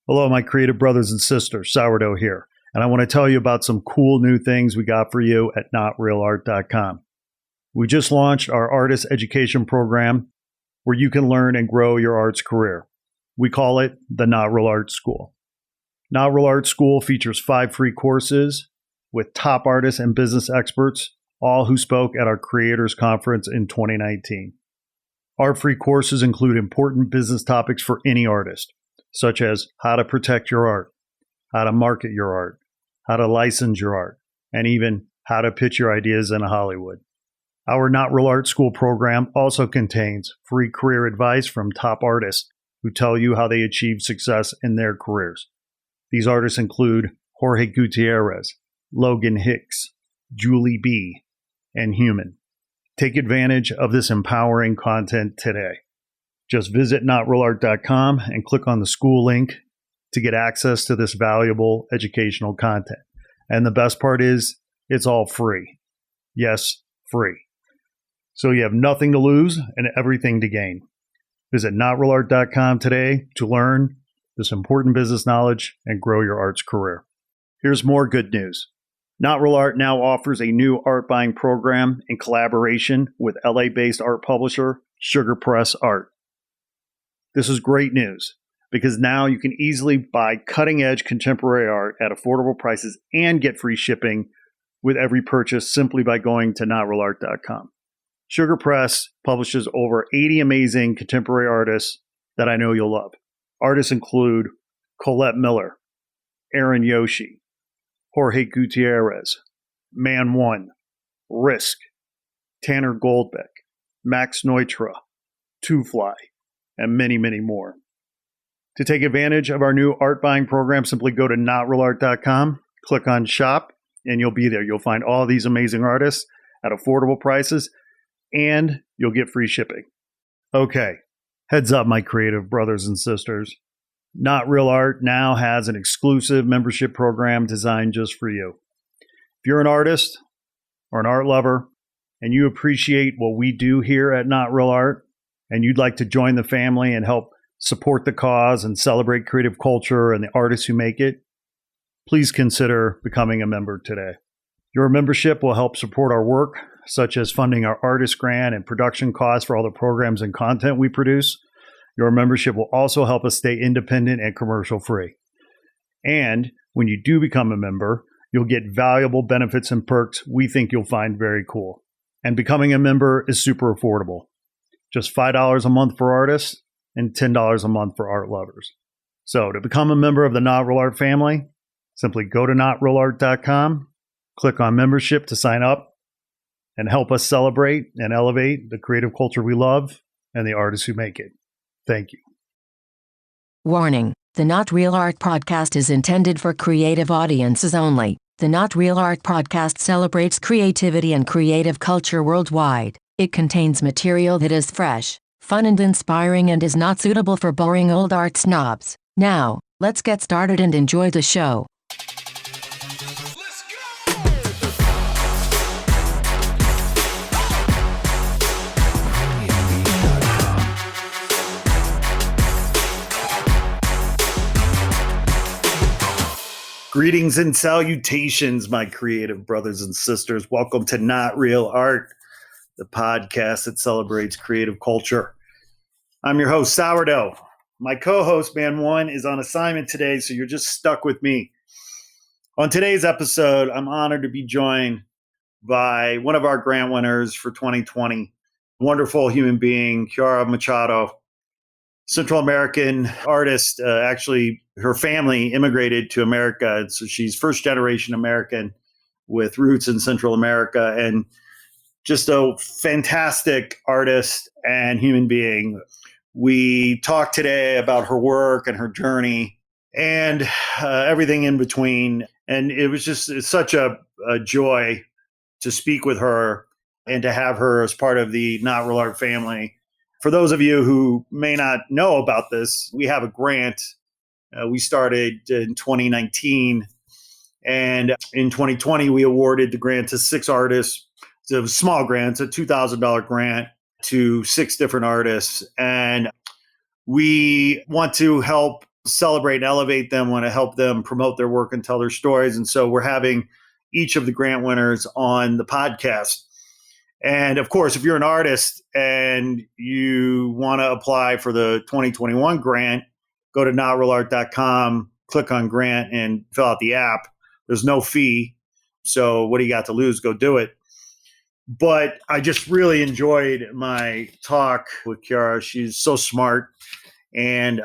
Hello, my creative brothers and sisters. Sourdough here. And I want to tell you about some cool new things we got for you at notrealart.com. We just launched our artist education program where you can learn and grow your arts career. We call it the Not Real Art School. Not Real Art School features 5 free courses with top artists and business experts, all who spoke at our Creators Conference in 2019. Our free courses include important business topics for any artist, such as how to protect your art, how to market your art, how to license your art, and even how to pitch your ideas in Hollywood. Our Not Real Art School program also contains free career advice from top artists who tell you how they achieve success in their careers. These artists include Jorge Gutierrez, Logan Hicks, Julie B., and Human. Take advantage of this empowering content today. Just visit notrealart.com and click on the school link to get access to this valuable educational content. And the best part is, it's all free. Yes, free. So you have nothing to lose and everything to gain. Visit notrealart.com today to learn this important business knowledge and grow your arts career. Here's more good news. Not Real Art now offers a new art buying program in collaboration with LA-based art publisher Sugar Press Art. This is great news because now you can easily buy cutting-edge contemporary art at affordable prices and get free shipping with every purchase simply by going to notrealart.com. Sugar Press publishes over 80 amazing contemporary artists that I know you'll love. Artists include Colette Miller, Aaron Yoshi, Jorge Gutierrez, Man One, Risk, Tanner Goldbeck, Max Neutra, Two Fly, and many, many more. To take advantage of our new art buying program, simply go to notrealart.com, click on shop, and you'll be there. You'll find all these amazing artists at affordable prices, and you'll get free shipping. Okay, heads up, my creative brothers and sisters. Not Real Art now has an exclusive membership program designed just for you. If you're an artist or an art lover and you appreciate what we do here at Not Real Art and you'd like to join the family and help support the cause and celebrate creative culture and the artists who make it, please consider becoming a member today. Your membership will help support our work, such as funding our artist grant and production costs for all the programs and content we produce. Your membership will also help us stay independent and commercial free. And when you do become a member, you'll get valuable benefits and perks we think you'll find very cool. And becoming a member is super affordable. Just $5 a month for artists and $10 a month for art lovers. So to become a member of the Not Real Art family, simply go to notrealart.com, click on membership to sign up, and help us celebrate and elevate the creative culture we love and the artists who make it. Thank you. Warning: the Not Real Art podcast is intended for creative audiences only. The Not Real Art podcast celebrates creativity and creative culture worldwide. It contains material that is fresh, fun and inspiring and is not suitable for boring old art snobs. Now, let's get started and enjoy the show. Greetings and salutations, my creative brothers and sisters. Welcome to Not Real Art, the podcast that celebrates creative culture. I'm your host, Sourdough. My co-host, Man One, is on assignment today, so you're just stuck with me. On today's episode, I'm honored to be joined by one of our grant winners for 2020, wonderful human being, Kiara Machado. Central American artist. Actually, her family immigrated to America. So she's first generation American with roots in Central America and just a fantastic artist and human being. We talked today about her work and her journey and everything in between. And it was just such a joy to speak with her and to have her as part of the Not Real Art family. For those of you who may not know about this, we have a grant. We started in 2019, and in 2020, we awarded the grant to 6 artists. It's a small grant, it's a $2,000 grant to 6 different artists. And we want to help celebrate and elevate them, want to help them promote their work and tell their stories. And so we're having each of the grant winners on the podcast. And of course, if you're an artist and you want to apply for the 2021 grant, go to notrealart.com, click on grant, and fill out the app. There's no fee. So what do you got to lose? Go do it. But I just really enjoyed my talk with Kiara. She's so smart. And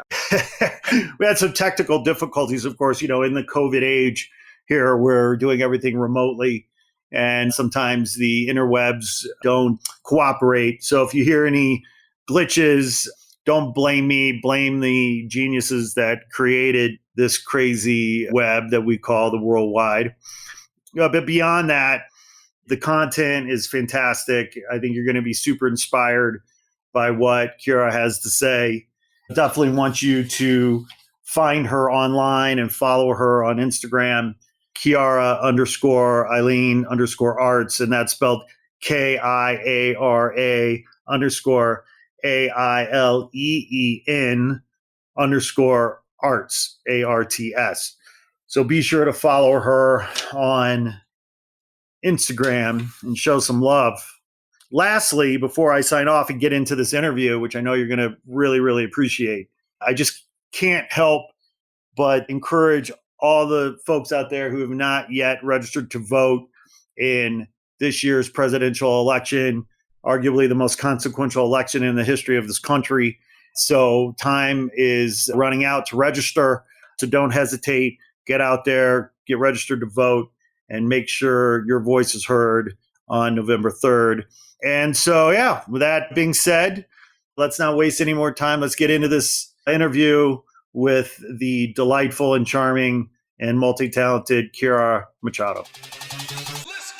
we had some technical difficulties, of course, in the COVID age here, we're doing everything remotely. And sometimes the interwebs don't cooperate. So if you hear any glitches, don't blame me, blame the geniuses that created this crazy web that we call the World Wide. But beyond that, the content is fantastic. I think you're going to be super inspired by what Kiara has to say. Definitely want you to find her online and follow her on Instagram, Kiara_Eileen_arts, and that's spelled KIARA_AILEEN_arts, ARTS. So be sure to follow her on Instagram and show some love. Lastly, before I sign off and get into this interview, which I know you're going to really, really appreciate, I just can't help but encourage all the folks out there who have not yet registered to vote in this year's presidential election, arguably the most consequential election in the history of this country. So time is running out to register. So don't hesitate. Get out there, get registered to vote, and make sure your voice is heard on November 3rd. And so, with that being said, let's not waste any more time. Let's get into this interview with the delightful and charming and multi-talented Kiara Machado. Let's go!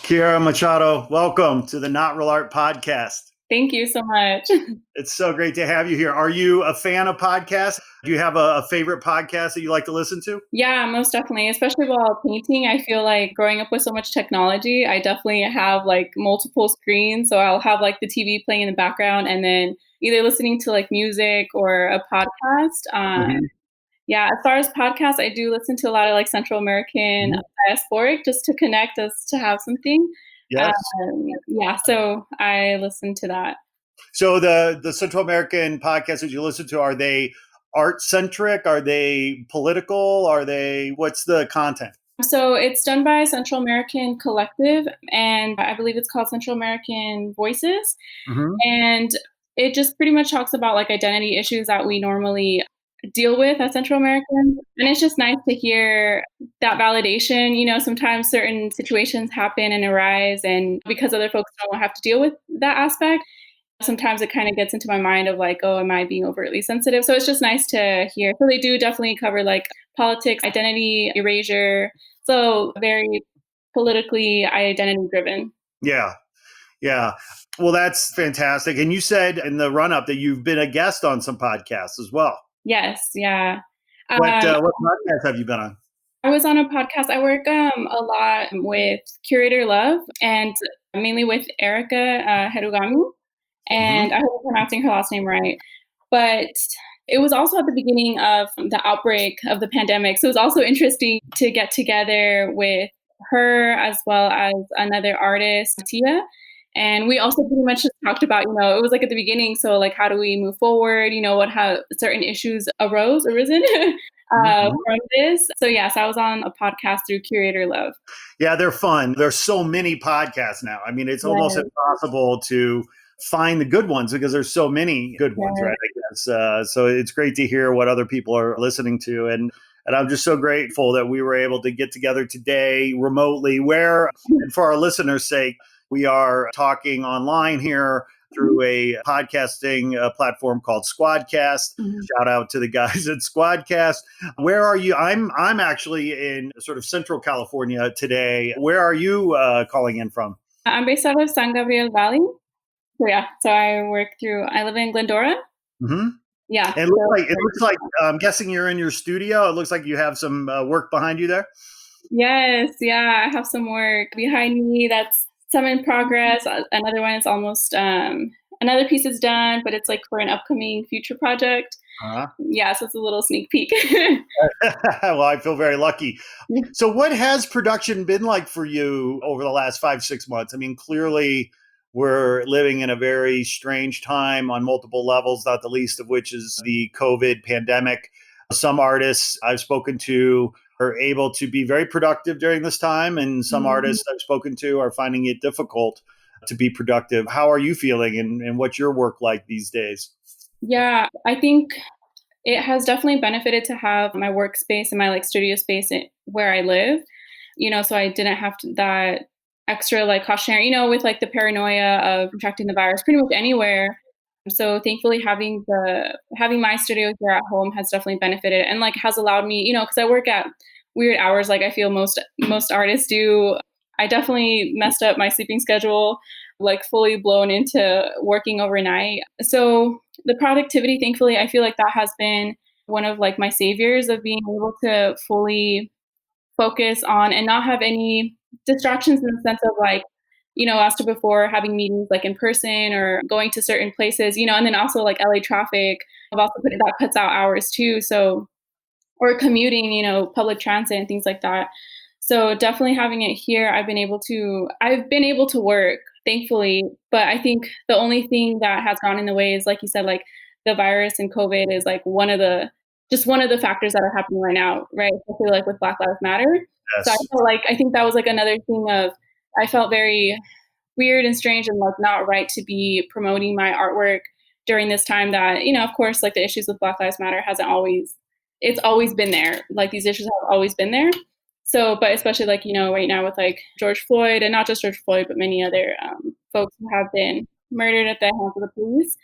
Kiara Machado, welcome to the Not Real Art podcast. Thank you so much. It's so great to have you here. Are you a fan of podcasts? Do you have a favorite podcast that you like to listen to? Yeah, most definitely. Especially while painting, I feel like growing up with so much technology, I definitely have like multiple screens. So I'll have like the TV playing in the background and then either listening to like music or a podcast. Yeah, as far as podcasts, I do listen to a lot of like Central American diasporic just to connect us to have something. Yes. So I listen to that. So the Central American podcasts that you listen to, are they art-centric? Are they political? What's the content? So it's done by Central American Collective, and I believe it's called Central American Voices. And it just pretty much talks about like identity issues that we normally deal with as Central Americans. And it's just nice to hear that validation. Sometimes certain situations happen and arise, and because other folks don't have to deal with that aspect, sometimes it kind of gets into my mind of like, oh, am I being overtly sensitive? So it's just nice to hear. So they do definitely cover like politics, identity, erasure. So very politically identity driven. Yeah. Well, that's fantastic. And you said in the run up that you've been a guest on some podcasts as well. Yes. Yeah. What podcast have you been on? I was on a podcast. I work a lot with Curator Love and mainly with Erica Herugami. And I hope I'm pronouncing her last name right. But it was also at the beginning of the outbreak of the pandemic. So it was also interesting to get together with her as well as another artist, Tia. And we also pretty much just talked about, it was like at the beginning. So like, how do we move forward? How certain issues arisen from this. So yes, I was on a podcast through Curator Love. Yeah, they're fun. There's so many podcasts now. I mean, it's almost impossible to find the good ones because there's so many good ones, right? I guess. So it's great to hear what other people are listening to. And I'm just so grateful that we were able to get together today remotely and for our listeners' sake, we are talking online here through a podcasting platform called Squadcast. Shout out to the guys at Squadcast. Where are you? I'm actually in sort of Central California today. Where are you calling in from? I'm based out of San Gabriel Valley. So I live in Glendora. Yeah. It looks like I'm guessing you're in your studio. It looks like you have some work behind you there. Yes, yeah, I have some work behind me that's some in progress. Another one is almost another piece is done, but it's like for an upcoming future project. Uh-huh. Yeah, so it's a little sneak peek. Well, I feel very lucky. So, what has production been like for you over the last 5, 6 months? I mean, clearly, we're living in a very strange time on multiple levels, not the least of which is the COVID pandemic. Some artists I've spoken to are able to be very productive during this time, and some artists I've spoken to are finding it difficult to be productive. How are you feeling, and what's your work like these days? Yeah, I think it has definitely benefited to have my workspace and my like studio space where I live, so I didn't have that extra like cautionary, with like the paranoia of contracting the virus pretty much anywhere. So thankfully having my studio here at home has definitely benefited and like has allowed me, because I work at weird hours like I feel most artists do. I definitely messed up my sleeping schedule, like fully blown into working overnight. So the productivity, thankfully, I feel like that has been one of like my saviors of being able to fully focus on and not have any distractions in the sense of like, as to before having meetings like in person or going to certain places, and then also like LA traffic. I've also put that cuts out hours too. So or commuting, public transit and things like that. So definitely having it here, I've been able to work, thankfully. But I think the only thing that has gone in the way is, like you said, like the virus and COVID is like one of the factors that are happening right now, right? Especially like with Black Lives Matter. So Yes. I think that was like another thing of I felt very weird and strange and like not right to be promoting my artwork during this time that, of course, like the issues with Black Lives Matter it's always been there. Like these issues have always been there. So, but especially like, right now with like George Floyd and not just George Floyd, but many other folks who have been murdered at the hands of the police.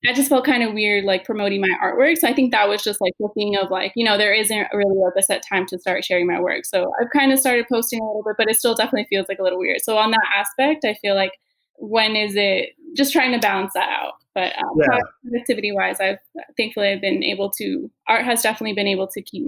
I just felt kind of weird, like promoting my artwork. So I think that was just like the thing of like, there isn't really like a set time to start sharing my work. So I've kind of started posting a little bit, but it still definitely feels like a little weird. So on that aspect, I feel like when is it just trying to balance that out. But Yeah. productivity wise, I've been able to, art has definitely been able to keep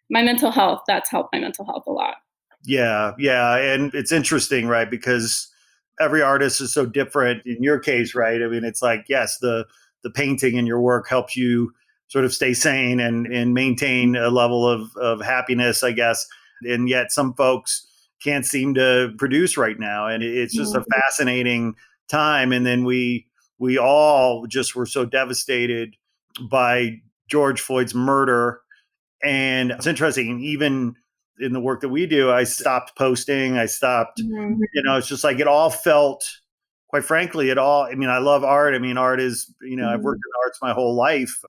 my mental health. That's helped my mental health a lot. Yeah, yeah, and it's interesting, right? Because every artist is so different. In your case, right? I mean, it's like yes, the painting in your work helps you sort of stay sane and maintain a level of happiness, I guess. And yet, some folks can't seem to produce right now, and it's just a fascinating time. And then we all just were so devastated by George Floyd's murder, and it's interesting, even in the work that we do, I stopped posting. I stopped, it's just like it all felt, quite frankly, I mean, I love art. I mean, art is, I've worked in arts my whole life.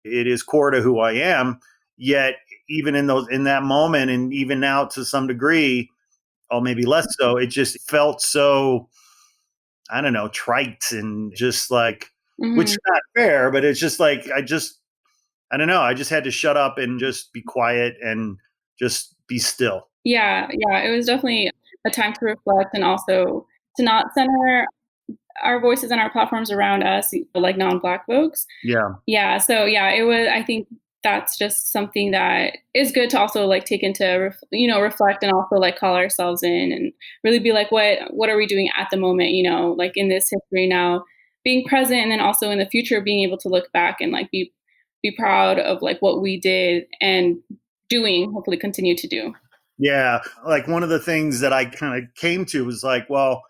It is core to who I am. Yet, even in that moment, and even now to some degree, or maybe less so, it just felt so, I don't know, trite and just like, which is not fair, but it's just like, I don't know. I just had to shut up and just be quiet and just be still. Yeah, yeah. It was definitely a time to reflect and also to not center our voices and our platforms around us, like non-Black folks. Yeah. Yeah. So yeah, it was. I think that's just something that is good to also like take into reflect and also like call ourselves in and really be like, what are we doing at the moment? Like in this history now, being present, and then also in the future being able to look back and like be proud of like what we did and doing, hopefully continue to do. Yeah. Like one of the things that I kind of came to was like, well,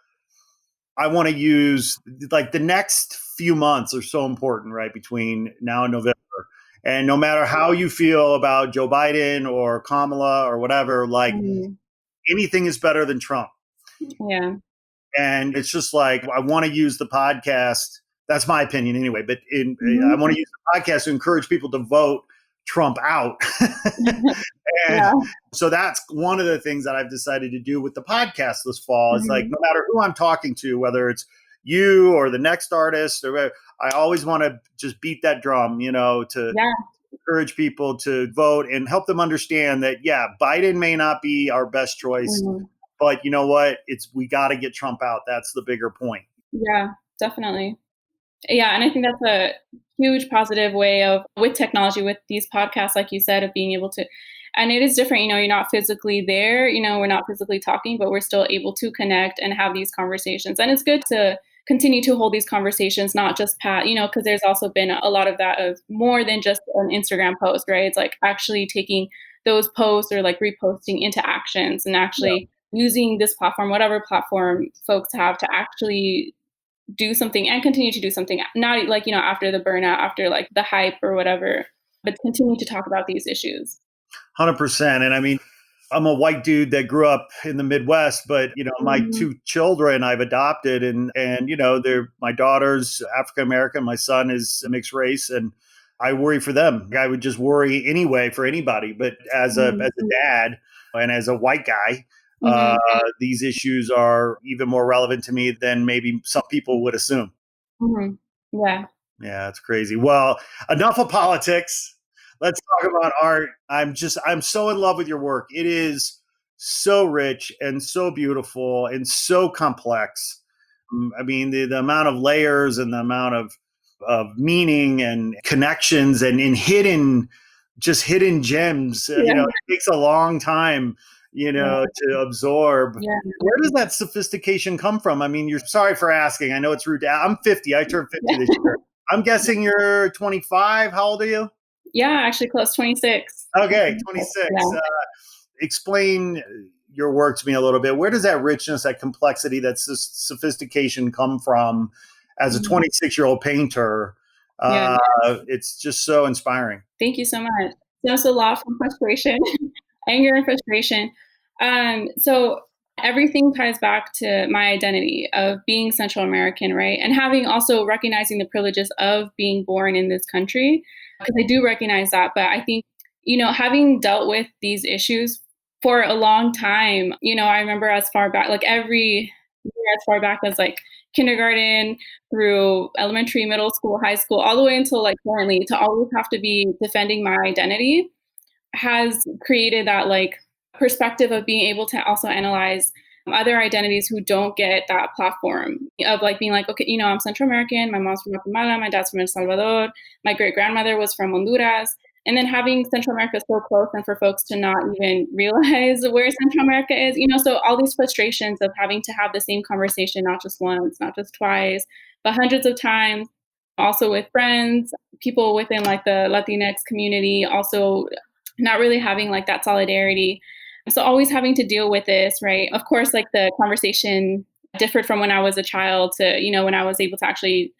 I want to use like the next few months are so important, right? Between now and November. And no matter how you feel about Joe Biden or Kamala or whatever, like anything is better than Trump. Yeah. And it's just like, I want to use the podcast. That's my opinion anyway. But I want to use the podcast to encourage people to vote Trump out. And so that's one of the things that I've decided to do with the podcast this fall. Is like, no matter who I'm talking to, whether it's you or the next artist, or I always want to just beat that drum, to encourage people to vote and help them understand that, yeah, Biden may not be our best choice, but you know what? We got to get Trump out. That's the bigger point. Yeah, definitely. Yeah, and I think that's a huge positive way of, with technology, with these podcasts, like you said, of being able to, and it is different, you're not physically there, we're not physically talking, but we're still able to connect and have these conversations. And it's good to continue to hold these conversations, not just because there's also been a lot of that of more than just an Instagram post, right? It's like actually taking those posts or like reposting into actions and actually using this platform, whatever platform folks have, to actually do something and continue to do something, not like, after the burnout, after like the hype or whatever, but continue to talk about these issues. 100%. And I mean, I'm a white dude that grew up in the Midwest, but my two children I've adopted, and they're, my daughter's African American, my son is a mixed race, and I worry for them. I would just worry anyway for anybody, but as a dad and as a white guy, these issues are even more relevant to me than maybe some people would assume. Yeah, it's crazy. Well, enough of politics. Let's talk about art. I'm so in love with your work. It is so rich and so beautiful and so complex. I mean, the amount of layers and the amount of meaning and connections and hidden gems. It takes a long time, to absorb. Where does that sophistication come from? I mean, you're sorry for asking. I know it's rude. I'm 50. I turned 50 this year. I'm guessing you're 25. How old are you? Yeah, actually close, 26. Okay, 26. Yeah. Explain your work to me a little bit. Where does that richness, that complexity, that sophistication come from as a 26-year-old painter? It's just so inspiring. Thank you so much. There's a lot from frustration, anger and frustration. So everything ties back to my identity of being Central American, right? And having also recognizing the privileges of being born in this country, because I do recognize that. But I think, having dealt with these issues for a long time, I remember as far back, like every year, as far back as like kindergarten through elementary, middle school, high school, all the way until like currently, to always have to be defending my identity has created that like perspective of being able to also analyze other identities who don't get that platform of like being like, okay, I'm Central American, my mom's from Guatemala, my dad's from El Salvador, my great grandmother was from Honduras. And then having Central America so close and for folks to not even realize where Central America is, so all these frustrations of having to have the same conversation, not just once, not just twice, but hundreds of times, also with friends, people within like the Latinx community, also not really having like that solidarity. So always having to deal with this, right? Of course, like the conversation differed from when I was a child to, when I was able to actually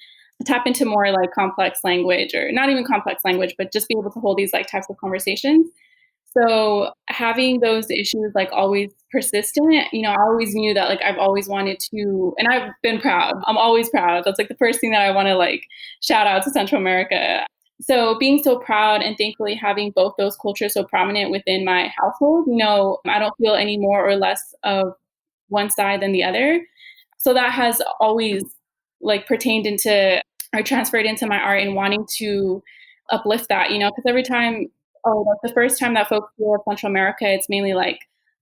tap into more like complex language, or not even complex language, but just be able to hold these like types of conversations. So having those issues like always persistent, I always knew that like I've always wanted to, and I've been proud. I'm always proud. That's like the first thing that I want to like shout out to Central America. So being so proud and thankfully having both those cultures so prominent within my household, I don't feel any more or less of one side than the other. So that has always like pertained into or transferred into my art and wanting to uplift that, because every time, that's the first time that folks hear of Central America, it's mainly like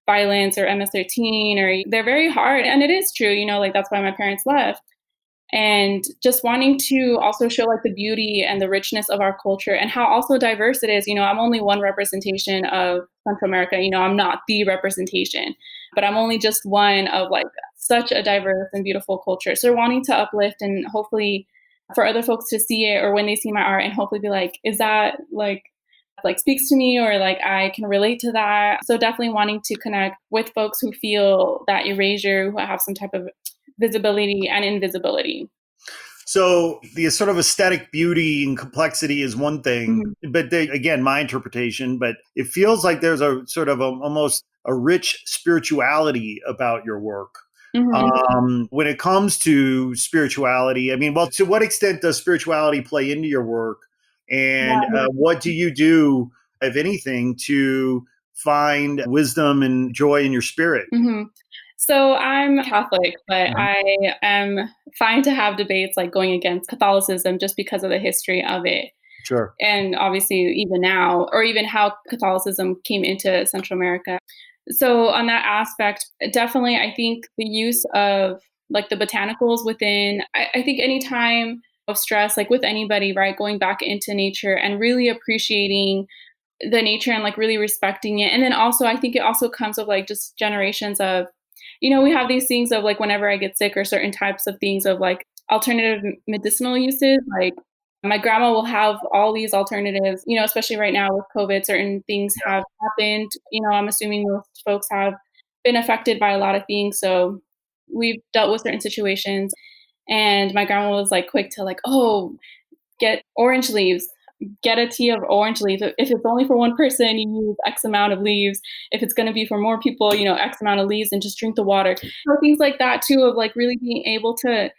violence or MS-13, or they're very hard. And it is true, like that's why my parents left. And just wanting to also show like the beauty and the richness of our culture and how also diverse it is. I'm only one representation of Central America. I'm not the representation, but I'm only just one of like such a diverse and beautiful culture. So wanting to uplift and hopefully for other folks to see it, or when they see my art and hopefully be like, is that like speaks to me, or like I can relate to that. So definitely wanting to connect with folks who feel that erasure, who have some type of visibility and invisibility. So the sort of aesthetic beauty and complexity is one thing, but again, my interpretation, but it feels like there's a sort of almost a rich spirituality about your work. When it comes to spirituality, I mean, well, to what extent does spirituality play into your work? And what do you do, if anything, to find wisdom and joy in your spirit? So I'm Catholic, but I am fine to have debates like going against Catholicism just because of the history of it. Sure. And obviously even now, or even how Catholicism came into Central America. So on that aspect, definitely, I think the use of like the botanicals within, I think anytime of stress, like with anybody, right? Going back into nature and really appreciating the nature and like really respecting it. And then also, I think it also comes with like just generations of, we have these things of like whenever I get sick or certain types of things of like alternative medicinal uses, like my grandma will have all these alternatives, especially right now with COVID, certain things have happened. I'm assuming most folks have been affected by a lot of things. So we've dealt with certain situations. And my grandma was like quick to like, oh, get orange leaves, get a tea of orange leaves. If it's only for one person, you use X amount of leaves. If it's going to be for more people, X amount of leaves, and just drink the water. So things like that too, of like really being able to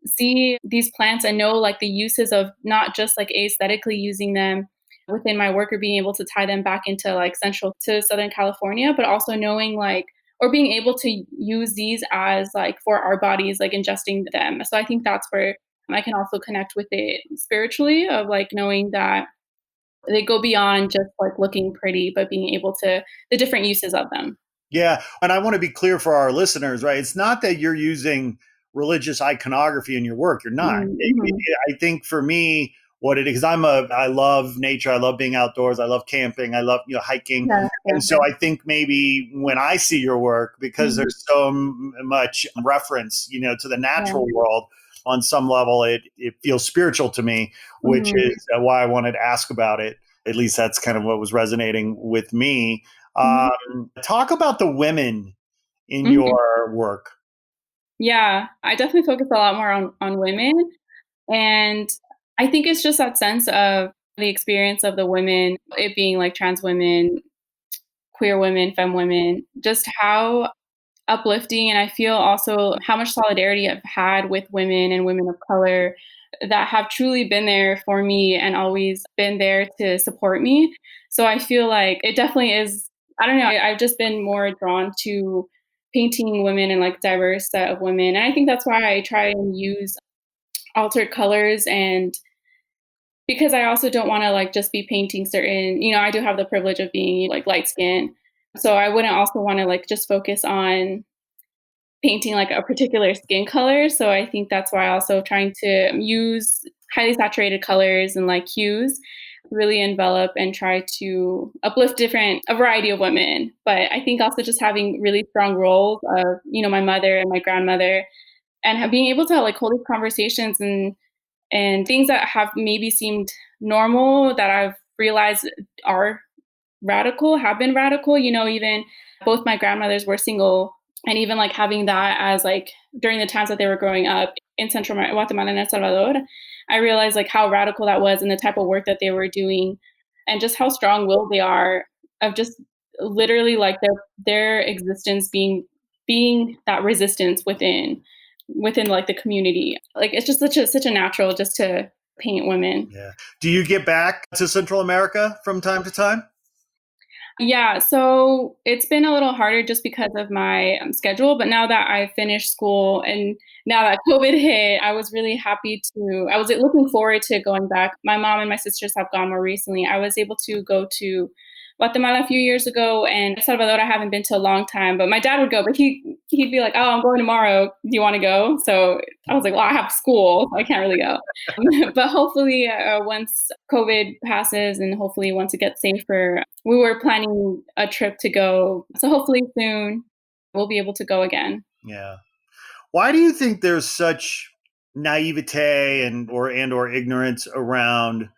see these plants and know like the uses of not just like aesthetically using them within my work or being able to tie them back into like central to Southern California, but also knowing like or being able to use these as like for our bodies, like ingesting them. So I think that's where I can also connect with it spiritually of like knowing that they go beyond just like looking pretty, but being able to the different uses of them. Yeah. And I want to be clear for our listeners, right? It's not that you're using religious iconography in your work. You're not. Mm-hmm. I think for me, what it is, I love nature. I love being outdoors. I love camping. I love, hiking. Yeah, And so I think maybe when I see your work, because there's so much reference, to the natural world on some level, it feels spiritual to me, which is why I wanted to ask about it. At least that's kind of what was resonating with me. Talk about the women in your work. Yeah, I definitely focus a lot more on women. And I think it's just that sense of the experience of the women, it being like trans women, queer women, femme women, just how uplifting. And I feel also how much solidarity I've had with women and women of color that have truly been there for me and always been there to support me. So I feel like it definitely is, I don't know, I've just been more drawn to painting women and like diverse set of women. And I think that's why I try and use altered colors, and because I also don't want to like just be painting certain, I do have the privilege of being like light skin. So I wouldn't also want to like just focus on painting like a particular skin color. So I think that's why also trying to use highly saturated colors and like hues really envelop and try to uplift a variety of women. But I think also just having really strong roles of, my mother and my grandmother, and being able to like hold these conversations and things that have maybe seemed normal that I've realized are radical, have been radical, even both my grandmothers were single, and even like having that as like during the times that they were growing up in Central Guatemala and El Salvador, I realized like how radical that was and the type of work that they were doing and just how strong-willed they are of just literally like their existence being that resistance within like the community. Like it's just such a natural just to paint women. Yeah. Do you get back to Central America from time to time? Yeah, so it's been a little harder just because of my schedule. But now that I finished school and now that COVID hit, I was really happy I was looking forward to going back. My mom and my sisters have gone more recently. I was able to go to Guatemala a few years ago, and El Salvador I haven't been to a long time, but my dad would go, but he'd be like, oh, I'm going tomorrow. Do you want to go? So I was like, well, I have school, so I can't really go. But hopefully once COVID passes and hopefully once it gets safer, we were planning a trip to go. So hopefully soon we'll be able to go again. Yeah. Why do you think there's such naivete and/or ignorance around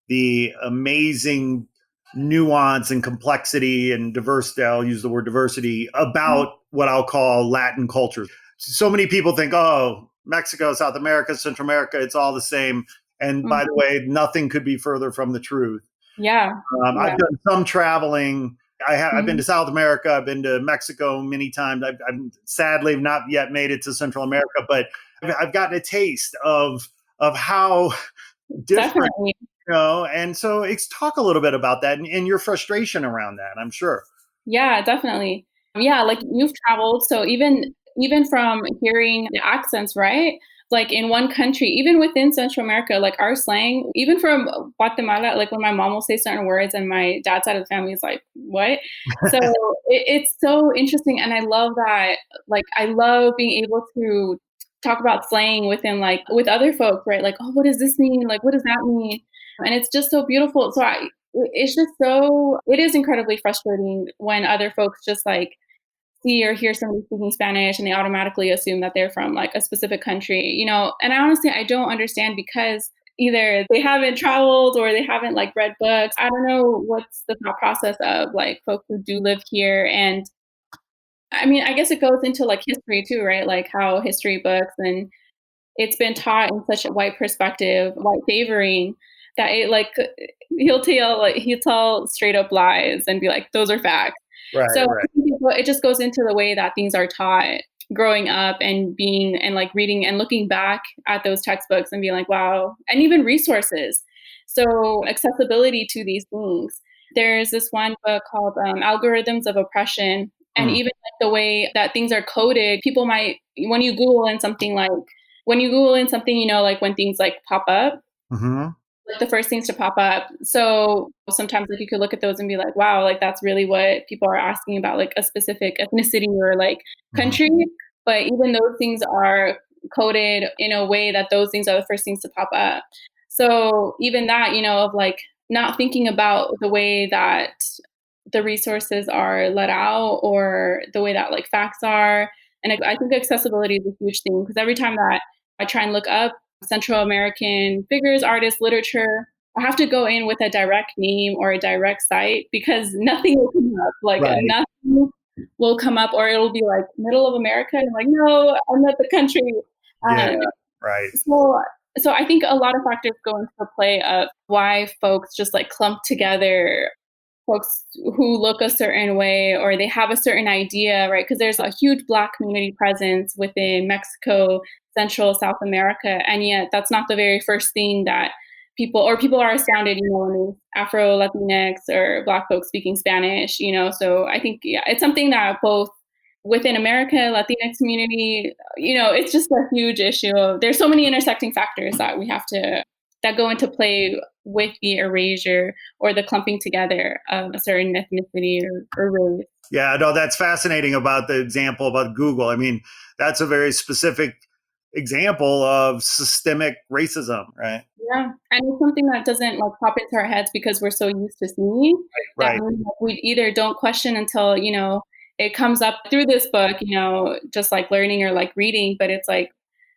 the amazing nuance and complexity and diversity, I'll use the word diversity, about what I'll call Latin cultures? So many people think, oh, Mexico, South America, Central America, it's all the same. And by the way, nothing could be further from the truth. Yeah. I've done some traveling. I've been to South America. I've been to Mexico many times. I've sadly not yet made it to Central America, but I've gotten a taste of how different, Definitely. And so talk a little bit about that and your frustration around that, I'm sure. Yeah, definitely. Yeah, like you've traveled, so even from hearing the accents, right? Like in one country, even within Central America, like our slang, even from Guatemala, like when my mom will say certain words and my dad's side of the family is like, what? So it's so interesting. And I love that. Like, I love being able to talk about slang within like with other folks, right? Like, oh, what does this mean? Like, what does that mean? And it's just so beautiful. So it's just so, it is incredibly frustrating when other folks just like see or hear somebody speaking Spanish and they automatically assume that they're from like a specific country, and I don't understand because either they haven't traveled or they haven't like read books. I don't know what's the thought process of like folks who do live here. And I mean, I guess it goes into like history too, right? Like how history books and it's been taught in such a white perspective, white favoring, that it like he'll tell straight up lies and be like, those are facts. Right, So right. I think it just goes into the way that things are taught growing up and being and like reading and looking back at those textbooks and being like, wow, and even resources. So accessibility to these things. There's this one book called Algorithms of Oppression. And even like the way that things are coded, people might, when you Google in something, like when things like pop up, like the first things to pop up. So sometimes like you could look at those and be like, wow, like that's really what people are asking about, like a specific ethnicity or like country. But even those things are coded in a way that those things are the first things to pop up. So even that, of like not thinking about the way that the resources are let out or the way that like facts are. And I think accessibility is a huge thing because every time that I try and look up Central American figures, artists, literature, I have to go in with a direct name or a direct site because nothing will come up. Like nothing will come up, or it'll be like middle of America, and I'm like, no, I'm not the country. Right. So I think a lot of factors go into the play of why folks just like clump together, folks who look a certain way or they have a certain idea, right? Because there's a huge Black community presence within Mexico, Central, South America, and yet that's not the very first thing that people are astounded, when there's Afro, Latinx, or Black folks speaking Spanish, So I think, it's something that both within America, Latinx community, it's just a huge issue. There's so many intersecting factors that go into play with the erasure or the clumping together of a certain ethnicity or race. Yeah, no, that's fascinating about the example about Google. I mean, that's a very specific example of systemic racism, right? Yeah, and it's something that doesn't like pop into our heads because we're so used to seeing that we either don't question until, it comes up through this book, just like learning or like reading, but it's like,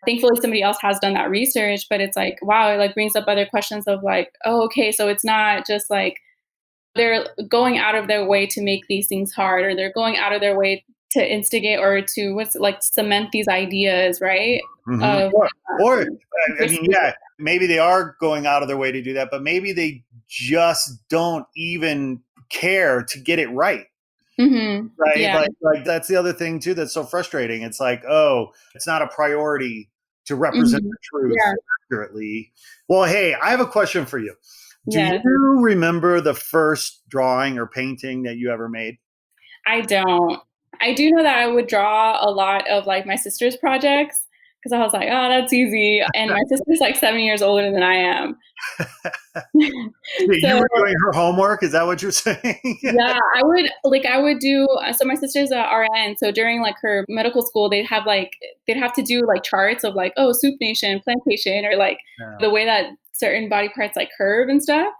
thankfully somebody else has done that research, but it's like, wow, it like brings up other questions of like, oh, okay, so it's not just like they're going out of their way to make these things hard, or they're going out of their way to instigate or to cement these ideas, right? Or I mean, yeah, maybe they are going out of their way to do that, but maybe they just don't even care to get it right. Right. Yeah. Like that's the other thing too that's so frustrating. It's like, oh, it's not a priority to represent the truth accurately. Well, hey, I have a question for you. Do you remember the first drawing or painting that you ever made? I don't. I do know that I would draw a lot of like my sister's projects because I was like, oh, that's easy. And my sister's like 7 years older than I am. You were doing her homework? Is that what you're saying? Yeah, I would do, so my sister's a RN. So during like her medical school, they'd have to do like charts of like, oh, soup nation, plantation, or like the way that certain body parts like curve and stuff.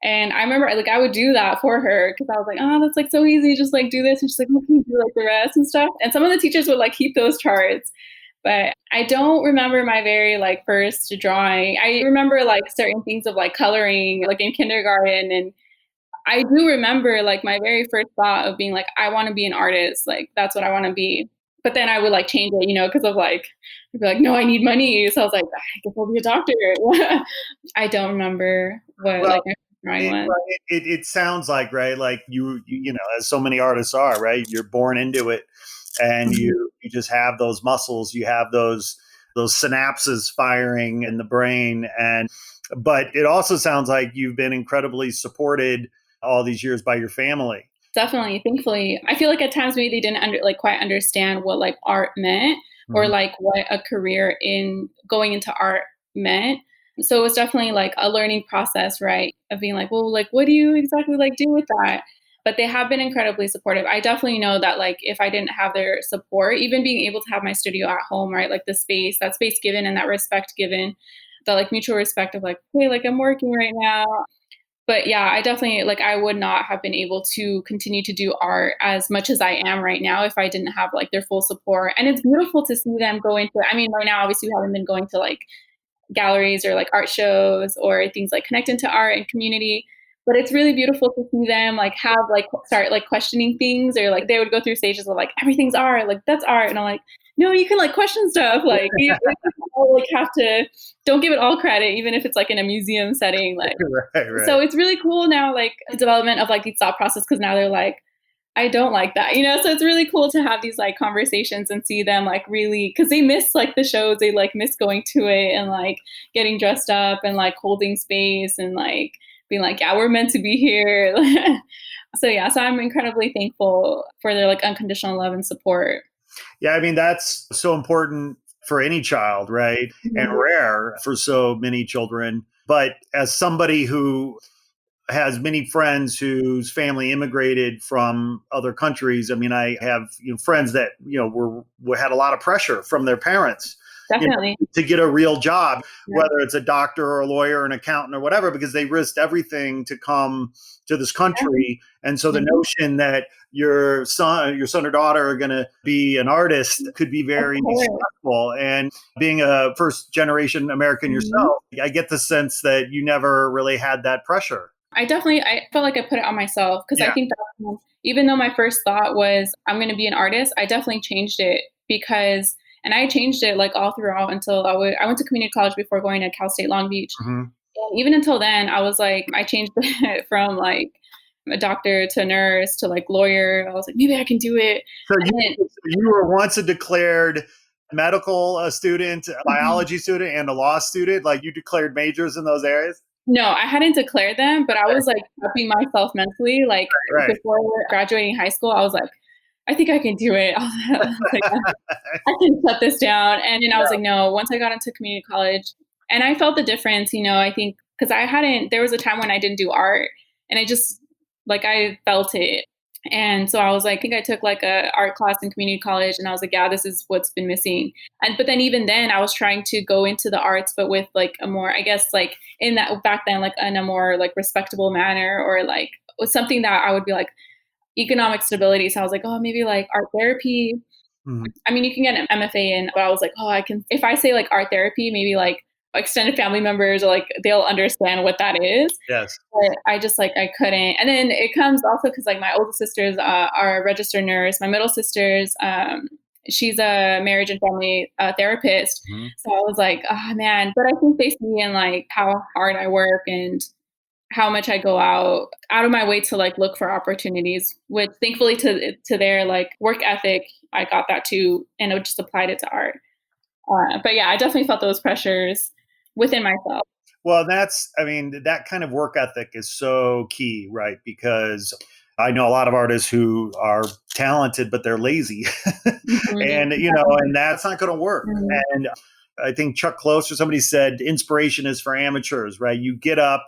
And I remember like I would do that for her because I was like, oh, that's like so easy. Just like do this. And she's like, what can you do like the rest and stuff? And some of the teachers would like keep those charts. But I don't remember my very like first drawing. I remember like certain things of like coloring like in kindergarten. And I do remember like my very first thought of being like, I want to be an artist. Like that's what I want to be. But then I would like change it, because of like, I'd be like, no, I need money. So I was like, I guess I'll be a doctor. I don't remember what it sounds like, right? Like you as so many artists are, right? You're born into it and you just have those muscles, you have those synapses firing in the brain. But it also sounds like you've been incredibly supported all these years by your family. Definitely. Thankfully. I feel like at times maybe they didn't quite understand what like art meant or like what a career in going into art meant. So it was definitely like a learning process, right? Of being like, well, like, what do you exactly like do with that? but they have been incredibly supportive. I definitely know that like if I didn't have their support, even being able to have my studio at home, right? Like that space given and that respect given, the like mutual respect of like, hey, like I'm working right now. But yeah, I definitely like I would not have been able to continue to do art as much as I am right now if I didn't have like their full support. And it's beautiful to see them go into, I mean, right now obviously we haven't been going to like galleries or like art shows or things like connecting to art and community. But it's really beautiful to see them like have like start like questioning things, or like they would go through stages of like everything's art, like that's art, and I'm like, no, you can like question stuff, like you like have to don't give it all credit, even if it's like in a museum setting, like Right. so it's really cool now, like the development of like these thought process, because now they're like, I don't like that, you know? So it's really cool to have these like conversations and see them like really, because they miss like the shows, they like miss going to it and like getting dressed up and like holding space and like being like, yeah, we're meant to be here. So yeah, so I'm incredibly thankful for their like unconditional love and support. Yeah, I mean, that's so important for any child, right? Mm-hmm. And rare for so many children. But as somebody who has many friends whose family immigrated from other countries. I mean, I have friends that were had a lot of pressure from their parents, Definitely, to get a real job, yeah. whether it's a doctor or a lawyer, or an accountant or whatever, because they risked everything to come to this country. And so the notion that your son or daughter are going to be an artist could be very stressful. And being a first generation American yourself, I get the sense that you never really had that pressure. I felt like I put it on myself, because I think that even though my first thought was I'm going to be an artist, I definitely changed it and I changed it like all throughout until I went to community college before going to Cal State Long Beach. Mm-hmm. And even until then, I was like, I changed it from like a doctor to nurse to like lawyer. I was like, maybe I can do it. So you were once a declared medical student, a biology student, and a law student. Like you declared majors in those areas? No, I hadn't declared them, but I was like prepping myself mentally. Like before graduating high school, I was like, I think I can do it. I was like, I can shut this down. And I was like, no, once I got into community college and I felt the difference, I think because there was a time when I didn't do art and I just like, I felt it. And so I was like, I think I took like a art class in community college and I was like, yeah, this is what's been missing. But then even then I was trying to go into the arts, but with like a more, I guess like in that back then, like in a more like respectable manner, or like was something that I would be like economic stability. So I was like, oh, maybe like art therapy. Mm-hmm. I mean, you can get an MFA in, but I was like, oh, I can, if I say like art therapy, maybe like extended family members or like they'll understand what that is. Yes. But I just like I couldn't. And then it comes also because like my older sisters are a registered nurse. My middle sister's she's a marriage and family therapist. Mm-hmm. So I was like, oh man. But I think they see in like how hard I work and how much I go out of my way to like look for opportunities, which thankfully to their like work ethic, I got that too, and I just applied it to art. But yeah, I definitely felt those pressures within myself. Well, that kind of work ethic is so key, right? Because I know a lot of artists who are talented, but they're lazy. Mm-hmm. And that's not going to work. Mm-hmm. And I think Chuck Close or somebody said, inspiration is for amateurs, right? You get up,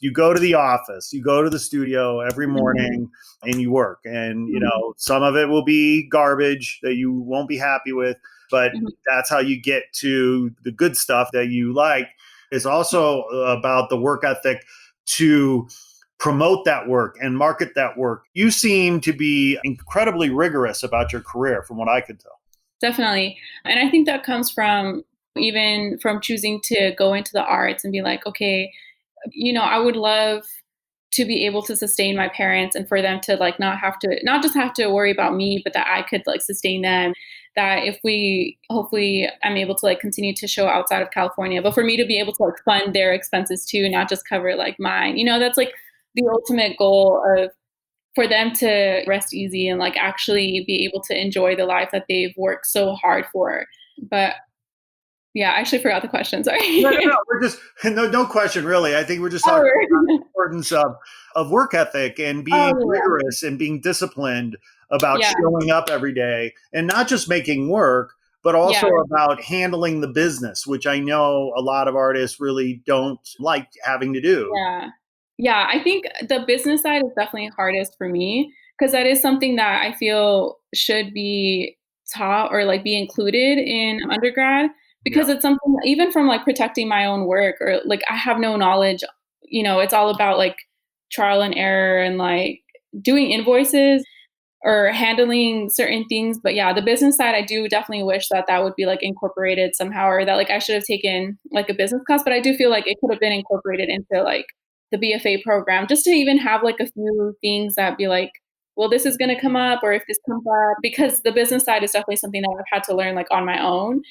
you go to the office, you go to the studio every morning, mm-hmm. and you work. And, some of it will be garbage that you won't be happy with, but mm-hmm. that's how you get to the good stuff that you like. It's also about the work ethic to promote that work and market that work. You seem to be incredibly rigorous about your career from what I could tell. Definitely. And I think that comes from even from choosing to go into the arts and be like, okay, I would love to be able to sustain my parents and for them to like not just have to worry about me, but that I could like sustain them. That if hopefully I'm able to like continue to show outside of California, but for me to be able to like fund their expenses too, not just cover like mine, that's like the ultimate goal of for them to rest easy and like actually be able to enjoy the life that they've worked so hard for. But yeah, I actually forgot the question. Sorry. No, we're just no question really. I think we're just talking about the importance of work ethic and being rigorous and being disciplined about showing up every day and not just making work, but also about handling the business, which I know a lot of artists really don't like having to do. Yeah, I think the business side is definitely hardest for me because that is something that I feel should be taught or like be included in undergrad Yeah. because it's something even from like protecting my own work or like I have no knowledge, it's all about like trial and error and like doing invoices or handling certain things. But yeah, the business side, I do definitely wish that that would be like incorporated somehow, or that like I should have taken like a business class. But I do feel like it could have been incorporated into like the BFA program, just to even have like a few things that be like, well, this is going to come up, or if this comes up, because the business side is definitely something that I've had to learn like on my own.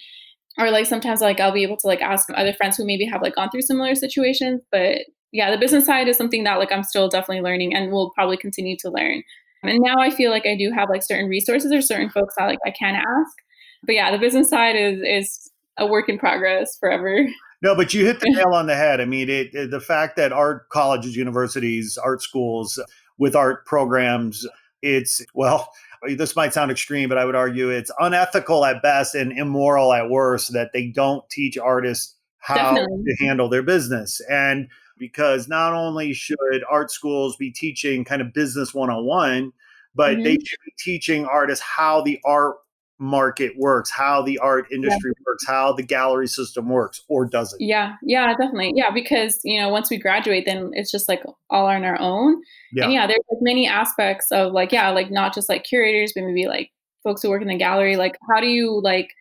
Or like sometimes like I'll be able to like ask other friends who maybe have like gone through similar situations. But yeah, the business side is something that like I'm still definitely learning and will probably continue to learn. And now I feel like I do have like certain resources or certain folks that like I can ask. But yeah, the business side is a work in progress forever. No, but you hit the nail on the head. I mean, the fact that art colleges, universities, art schools with art programs, it's, well, this might sound extreme, but I would argue it's unethical at best and immoral at worst that they don't teach artists how Definitely. to handle their business. And because not only should art schools be teaching kind of business 101, but they Hmm. should be teaching artists how the art market works, how the art industry works, how the gallery system works or doesn't. Yeah, yeah, definitely. Yeah, because, once we graduate, then it's just like all on our own. Yeah. And yeah, there's like many aspects of like, yeah, like not just like curators, but maybe like folks who work in the gallery. Like, how do you like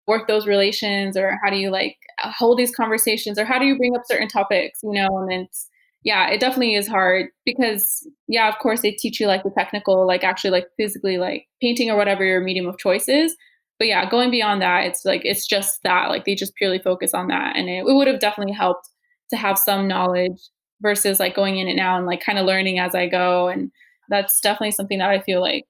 work those relations, or how do you like hold these conversations, or how do you bring up certain topics, and then yeah, it definitely is hard because yeah, of course they teach you like the technical, like actually like physically like painting or whatever your medium of choice is. But yeah, going beyond that, it's like it's just that like they just purely focus on that, and it would have definitely helped to have some knowledge versus like going in it now and like kind of learning as I go. And that's definitely something that I feel like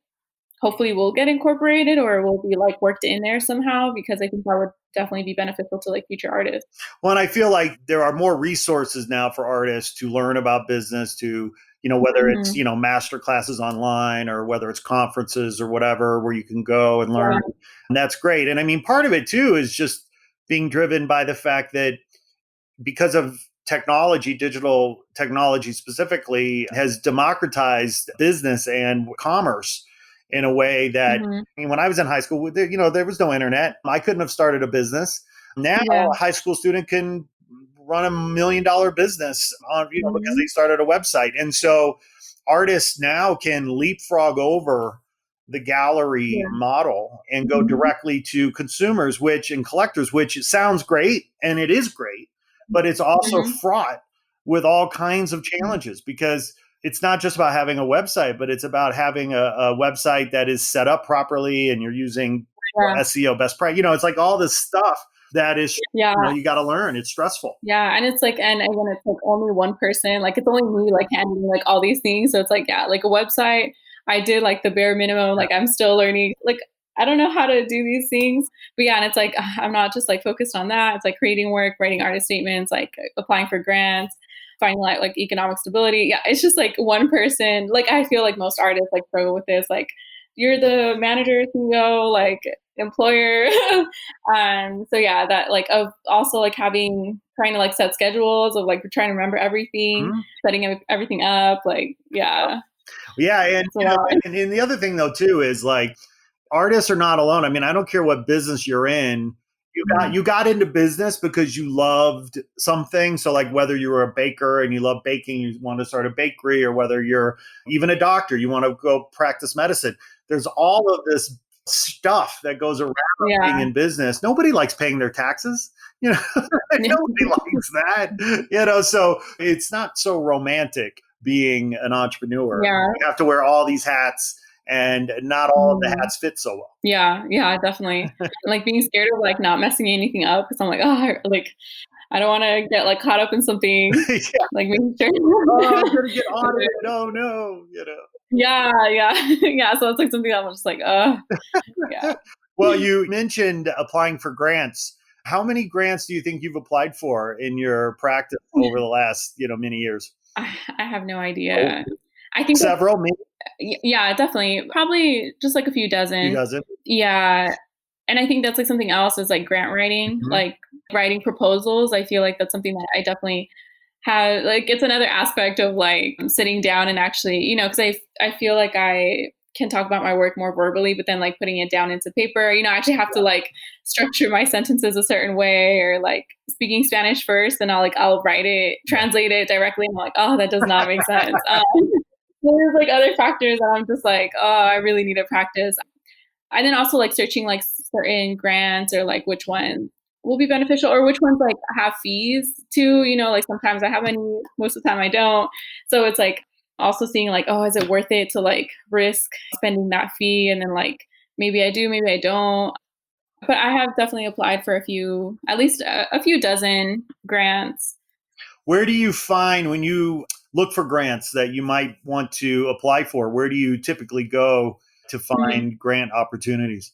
hopefully will get incorporated or will be like worked in there somehow, because I think that would definitely be beneficial to like future artists. Well, and I feel like there are more resources now for artists to learn about business, to, whether it's, Hmm. master classes online or whether it's conferences or whatever, where you can go and learn. Yeah. And that's great. And I mean, part of it too is just being driven by the fact that because of technology, digital technology specifically, has democratized business and commerce in a way that, Hmm. I mean, when I was in high school, there was no internet. I couldn't have started a business. Now, Yeah. a high school student can run $1 million business on, because Hmm. they started a website. And so artists now can leapfrog over the gallery Yeah. model and go Hmm. directly to consumers, which and collectors, which sounds great and it is great, but it's also Hmm. fraught with all kinds of challenges because it's not just about having a website, but it's about having a website that is set up properly and you're using Yeah. SEO best practice. It's like all this stuff that is, Yeah. you got to learn. It's stressful. Yeah. And it's like, and again, it's like only one person, like it's only me like handling like all these things. So it's like, yeah, like a website, I did like the bare minimum, like I'm still learning, like I don't know how to do these things. But yeah, and it's like I'm not just like focused on that. It's like creating work, writing artist statements, like applying for grants, finding like economic stability. Yeah, it's just like one person. Like I feel like most artists like struggle with this. Like you're the manager, CEO, like employer. So yeah, that like of also like trying to like set schedules of like trying to remember everything, Mhm. setting everything up. Like yeah, Yeah. And, it's a lot. and the other thing though, too, is like, artists are not alone. I mean, I don't care what business you're in. You got into business because you loved something. So like whether you were a baker and you love baking, you want to start a bakery, or whether you're even a doctor, you want to go practice medicine. There's all of this stuff that goes around being Yeah. in business. Nobody likes paying their taxes. You know, nobody likes that. So it's not so romantic being an entrepreneur. Yeah. You have to wear all these hats and not all of the Mhm. hats fit so well. Yeah, yeah, definitely. Like being scared of like not messing anything up because I'm like, oh, like I don't want to get like caught up in something. Yeah. Like making sure. Oh, I'm gonna get audited. Oh no. Yeah, yeah, yeah. So it's like something that I'm just like, yeah. Well, you mentioned applying for grants. How many grants do you think you've applied for in your practice over the last, many years? I have no Oh, idea. I think that, several, maybe yeah, definitely, probably just like a few a few dozen. dozen. Yeah, and I think that's like something else is like grant writing, Mhm. like writing proposals. I feel like that's something that I definitely have like, it's another aspect of like sitting down and actually, you know, because I feel like I can talk about my work more verbally, but then like putting it down into paper, you know, I actually have to like structure my sentences a certain way, or like speaking Spanish first, and I'll write it, translate it directly. And I'm like, oh, that does not make sense. There's like other factors that I'm just like, oh, I really need to practice. And then also like searching like certain grants, or like which ones will be beneficial, or which ones like have fees too. You know, like sometimes I have any, most of the time I don't. So it's like also seeing like, oh, is it worth it to like risk spending that fee? And then like, maybe I do, maybe I don't. But I have definitely applied for a few, at least a few dozen grants. Where do you find when you look for grants that you might want to apply for? Where do you typically go to find grant opportunities?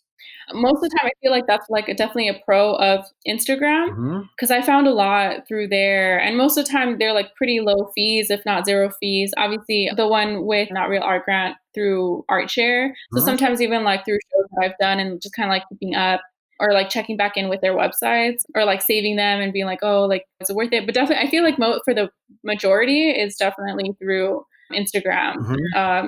Most of the time, I feel like that's like definitely a pro of Instagram, because I found a lot through there. And most of the time, they're like pretty low fees, if not zero fees. Obviously, the one with Not Real Art Grant through ArtShare. So sometimes even like through shows that I've done, and just kind of like keeping up, or like checking back in with their websites, or like saving them and being like, oh, like, is it worth it? But definitely, I feel like for the majority is definitely through Instagram.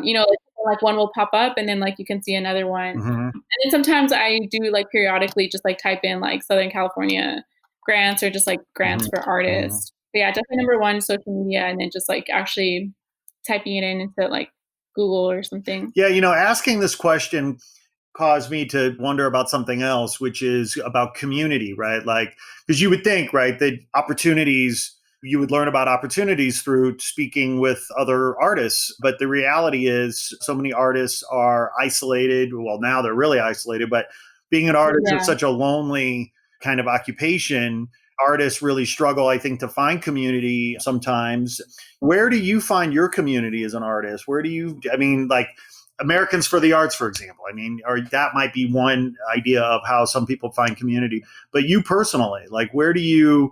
You know, like one will pop up, and then like you can see another one. And then sometimes I do like periodically just like type in like Southern California grants, or just like grants for artists. But yeah, definitely number one, social media, and then just like actually typing it in into like Google or something. Yeah, you know, asking this question caused me to wonder about something else, which is about community, right? Like, because you would think, right, that opportunities, you would learn about opportunities through speaking with other artists. But the reality is so many artists are isolated. Well, now they're really isolated, but being an artist is such a lonely kind of occupation. Artists really struggle, I think, to find community sometimes. Where do you find your community as an artist? Where do you, I mean, like, Americans for the Arts, for example. I mean, or that might be one idea of how some people find community. But you personally, like, where do you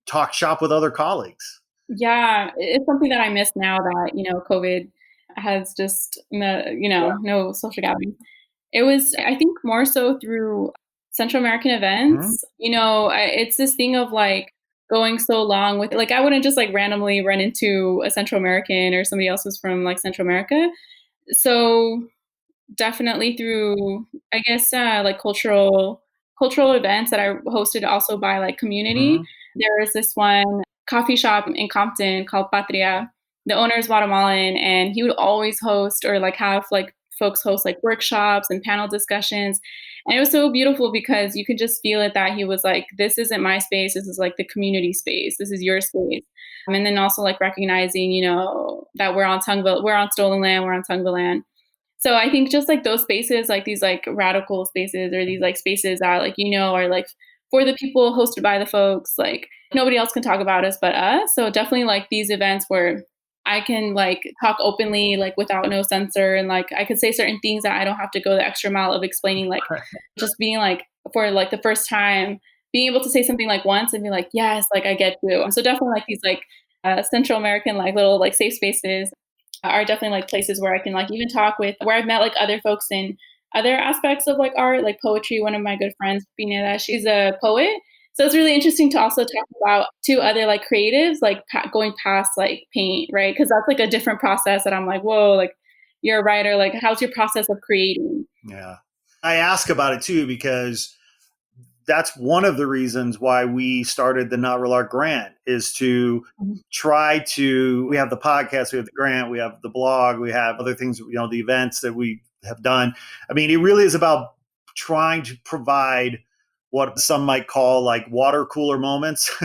talk shop with other colleagues? Yeah, it's something that I miss now that, you know, COVID has just, you know, no social gathering. It was, I think, more so through Central American events. You know, it's this thing of like going so long with, like, I wouldn't just like randomly run into a Central American or somebody else who's from like Central America. So definitely through, I guess, like cultural events that I hosted also by like community. There was this one coffee shop in Compton called Patria. The owner is Guatemalan, and he would always host, or like have like folks host like workshops and panel discussions. And it was so beautiful because you could just feel it, that he was like, this isn't my space. This is like the community space. This is your space. And then also like recognizing, you know, that we're on stolen land, we're on Tongva land. So I think just like those spaces, like these like radical spaces, or these like spaces that like, you know, are like for the people, hosted by the folks, like nobody else can talk about us but us. So definitely like these events where I can like talk openly, like without no censor, and like I could say certain things that I don't have to go the extra mile of explaining, like just being like, for like the first time, being able to say something like once and be like, yes, like I get you. So definitely like these like Central American like little like safe spaces are definitely like places where I can like even talk with, where I've met like other folks in other aspects of like art, like poetry. One of my good friends, Pineda, she's a poet. So it's really interesting to also talk about two other like creatives, like going past like paint, right? Because that's like a different process that I'm like, whoa, like you're a writer, like how's your process of creating? Yeah. I ask about it too, because that's one of the reasons why we started the Not Real Art Grant, is to try to, we have the podcast, we have the grant, we have the blog, we have other things, you know, the events that we have done. I mean, it really is about trying to provide what some might call like water cooler moments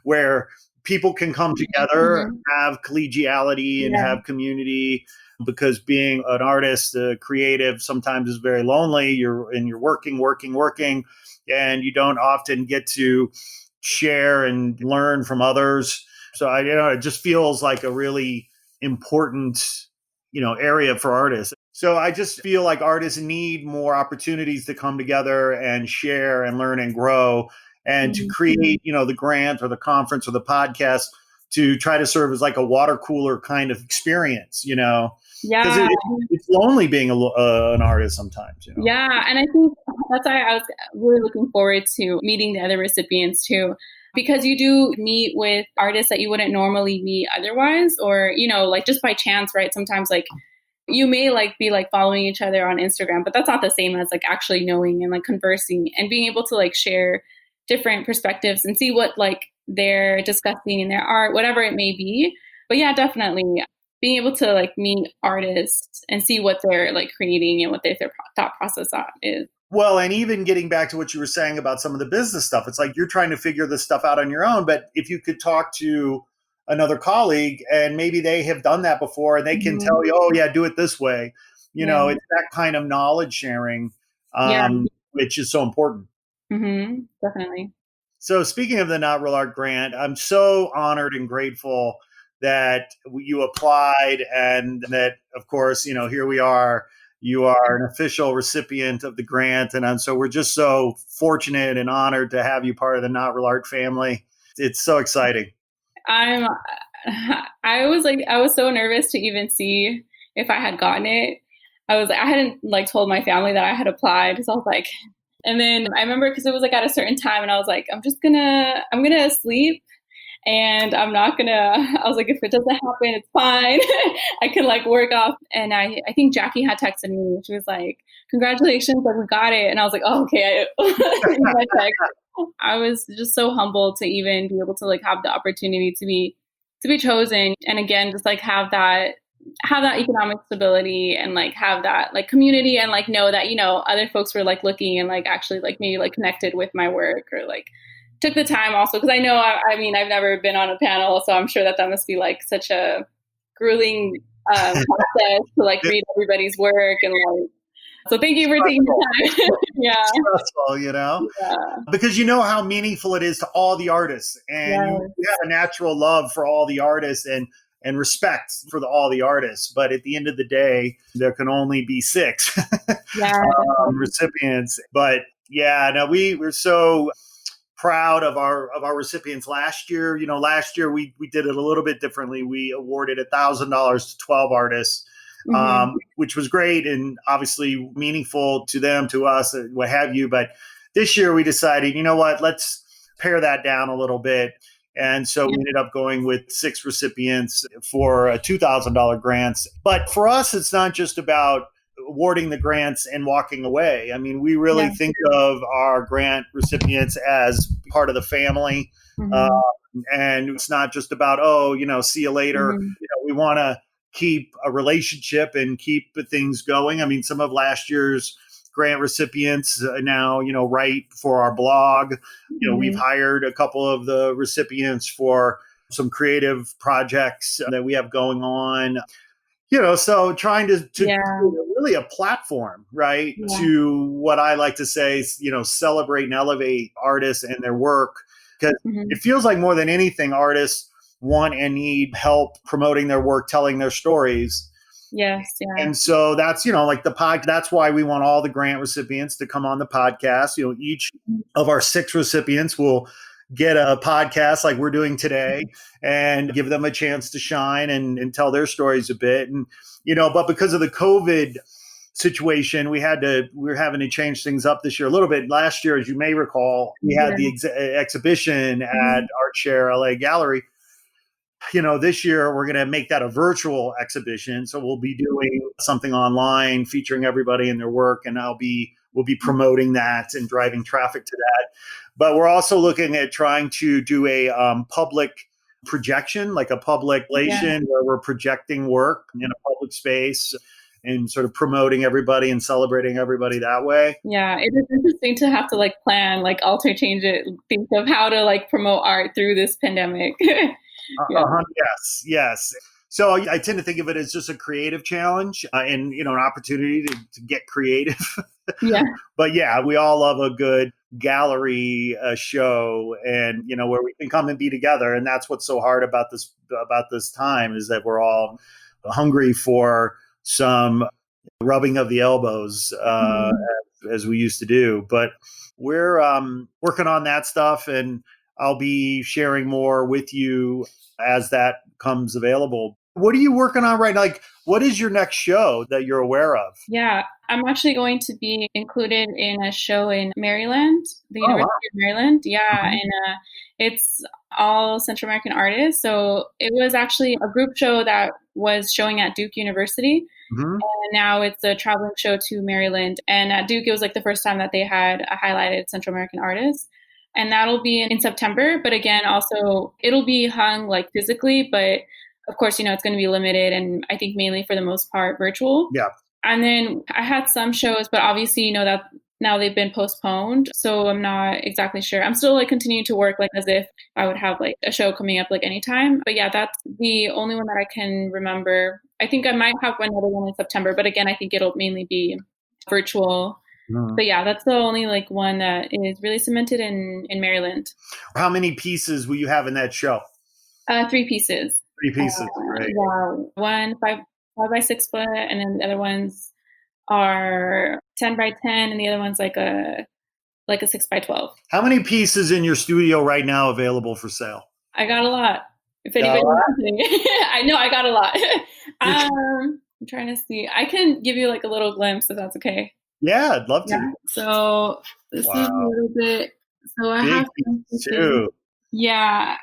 where people can come together, have collegiality and have community. Because being an artist, a creative, sometimes is very lonely. You're working, and you don't often get to share and learn from others. So it just feels like a really important, area for artists. So I just feel like artists need more opportunities to come together and share and learn and grow, and to create, the grant or the conference or the podcast to try to serve as like a water cooler kind of experience, because it's lonely being an artist sometimes. Yeah, and I think that's why I was really looking forward to meeting the other recipients too. because you do meet with artists that you wouldn't normally meet otherwise, or, like just by chance, right? Sometimes like you may like be like following each other on Instagram, but that's not the same as like actually knowing and like conversing and being able to like share different perspectives and see what like they're discussing in their art, whatever it may be. But yeah, definitely being able to like meet artists and see what they're like creating and what their thought process is. Well, and even getting back to what you were saying about some of the business stuff, it's like you're trying to figure this stuff out on your own. But if you could talk to another colleague and maybe they have done that before and they can tell you, oh, yeah, do it this way. It's that kind of knowledge sharing, which is so important. Definitely. So speaking of the Not Real Art Grant, I'm so honored and grateful that you applied and that, of course, here we are. You are an official recipient of the grant. And so we're just so fortunate and honored to have you part of the Not Real Art family. It's so exciting. I was so nervous to even see if I had gotten it. I hadn't like told my family that I had applied. So I was like, and then I remember because it was like at a certain time and I was like, I'm gonna sleep. And I was like, if it doesn't happen, it's fine. I can like work off. And I think Jackie had texted me. She was like, congratulations, like we got it. And I was like, oh, okay. I was just so humbled to even be able to like have the opportunity to be chosen. And again, just like have that economic stability and like have that like community and like know that, other folks were like looking and like actually like maybe like connected with my work or like took the time also, because I know, I've never been on a panel, so I'm sure that must be like such a grueling process to like read everybody's work and like. So thank you for taking the time. Yeah, stressful, because you know how meaningful it is to all the artists, and you have a natural love for all the artists and respect for all the artists. But at the end of the day, there can only be 6 recipients. But we're so proud of our recipients last year. Last year we did it a little bit differently. We awarded $1,000 to 12 artists, which was great and obviously meaningful to them, to us, what have you. But this year we decided, let's pare that down a little bit. And so we ended up going with 6 recipients for $2,000 grants. But for us, it's not just about awarding the grants and walking away. I mean, we really think of our grant recipients as part of the family. And it's not just about, see you later. We want to keep a relationship and keep things going. I mean, some of last year's grant recipients now, write for our blog. We've hired a couple of the recipients for some creative projects that we have going on. So trying to really a platform, right, to what I like to say, celebrate and elevate artists and their work, because it feels like more than anything, artists want and need help promoting their work, telling their stories. Yes. Yeah. And so that's, like the podcast. That's why we want all the grant recipients to come on the podcast. Each of our 6 recipients will get a podcast like we're doing today and give them a chance to shine and tell their stories a bit. And, but because of the COVID situation, we're having to change things up this year a little bit. Last year, as you may recall, we had the exhibition at Art Share LA Gallery. This year we're going to make that a virtual exhibition. So we'll be doing something online featuring everybody and their work. And we'll be promoting that and driving traffic to that. But we're also looking at trying to do a public projection, like a public relation where we're projecting work in a public space and sort of promoting everybody and celebrating everybody that way. Yeah, it is interesting to have to like plan, like alter, change it, think of how to like promote art through this pandemic. Yes. So I tend to think of it as just a creative challenge and, an opportunity to get creative. But we all love a good gallery show and, where we can come and be together. And that's what's so hard about this time, is that we're all hungry for some rubbing of the elbows as we used to do. But we're working on that stuff, and I'll be sharing more with you as that comes available. What are you working on right now? Like, what is your next show that you're aware of? Yeah, I'm actually going to be included in a show in Maryland, the University of Maryland. Yeah. And it's all Central American artists. So it was actually a group show that was showing at Duke University. And now it's a traveling show to Maryland. And at Duke, it was like the first time that they had highlighted Central American artists. And that'll be in September. But again, also, it'll be hung like physically, but of course, it's going to be limited and I think mainly for the most part virtual. Yeah. And then I had some shows, but obviously, that now they've been postponed. So I'm not exactly sure. I'm still like continuing to work like as if I would have like a show coming up like anytime. But yeah, that's the only one that I can remember. I think I might have another one in September, but again, I think it'll mainly be virtual. But yeah, that's the only like one that is really cemented in Maryland. How many pieces will you have in that show? 3 pieces. 3 pieces, right? Yeah, one 5 by 6 foot, and then the other ones are 10 by 10, and the other one's like a 6 by 12. How many pieces in your studio right now available for sale? I got a lot. If anybody's listening, I know I got a lot. I'm trying to see. I can give you like a little glimpse if that's okay. Yeah, I'd love to. Yeah. So this is a little bit. So I have too. Yeah.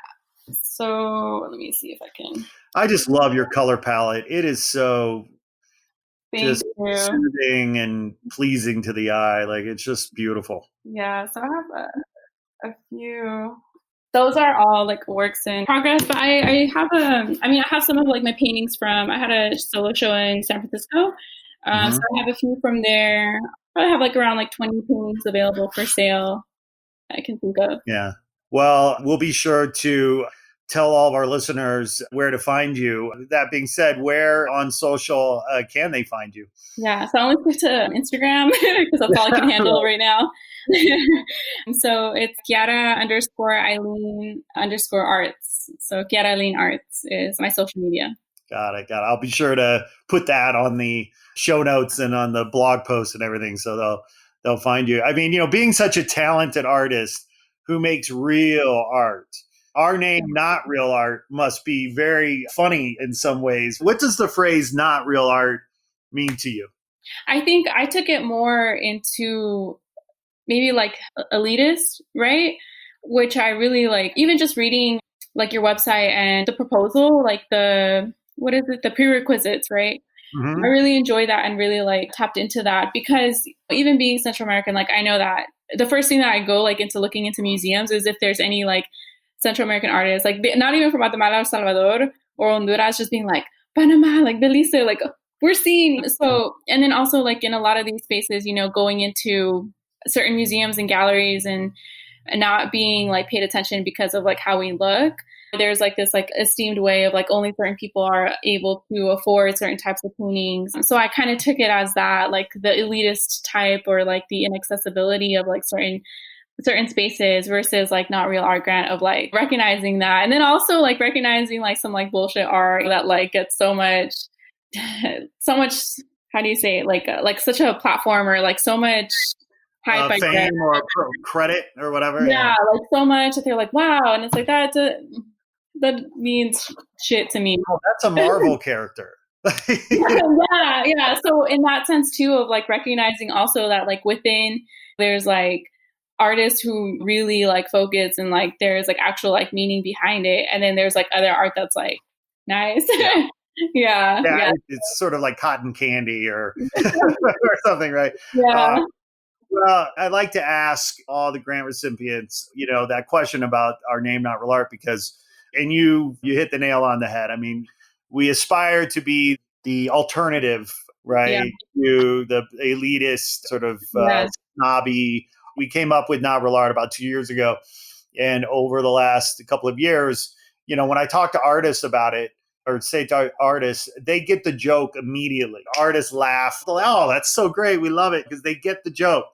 So let me see if I can. I just love your color palette. It is so just soothing and pleasing to the eye. Like it's just beautiful. Yeah. So I have a few. Those are all like works in progress, but I have some of like my paintings from. I had a solo show in San Francisco, so I have a few from there. I have like around like 20 paintings available for sale. I can think of. Yeah. Well, we'll be sure to tell all of our listeners where to find you. That being said, where on social can they find you? Yeah, so I only stick to Instagram because that's all I can handle right now. So it's Kiara_Eileen_arts. So Kiara Eileen Arts is my social media. Got it. I'll be sure to put that on the show notes and on the blog post and everything, so they'll find you. I mean, being such a talented artist who makes real art, our name, Not Real Art, must be very funny in some ways. What does the phrase "not real art" mean to you? I think I took it more into maybe like elitist, right? Which I really like. Even just reading like your website and the proposal, like the prerequisites, right? I really enjoy that and really like tapped into that because even being Central American, like I know that the first thing that I go like into looking into museums is if there's any like Central American artists, like not even from Guatemala or Salvador or Honduras, just being like Panama, like Belize, like we're seeing. So, and then also like in a lot of these spaces, going into certain museums and galleries and not being like paid attention because of like how we look. There's like this like esteemed way of like only certain people are able to afford certain types of paintings. So I kind of took it as that, like the elitist type or like the inaccessibility of like certain spaces versus like Not Real Art Grant of like recognizing that. And then also like recognizing like some like bullshit art that like gets so much, how do you say it? Like such a platform or like so much hype, fame or credit or whatever. Yeah, like so much that they're like, wow. And it's like, that means shit to me. Oh, that's a Marvel character. Yeah. So in that sense too, of like recognizing also that like within there's like artists who really like focus and like there's like actual like meaning behind it. And then there's like other art that's like nice. Yeah. It's sort of like cotton candy or something, right? Yeah. Well, I'd like to ask all the grant recipients, that question about our name, Not Real Art, and you hit the nail on the head. I mean, we aspire to be the alternative, right, to the elitist sort of snobby. We came up with Not Real Art about 2 years ago. And over the last couple of years, when I talk to artists about it, or say to artists, they get the joke immediately. Artists laugh. Oh, that's so great. We love it because they get the joke.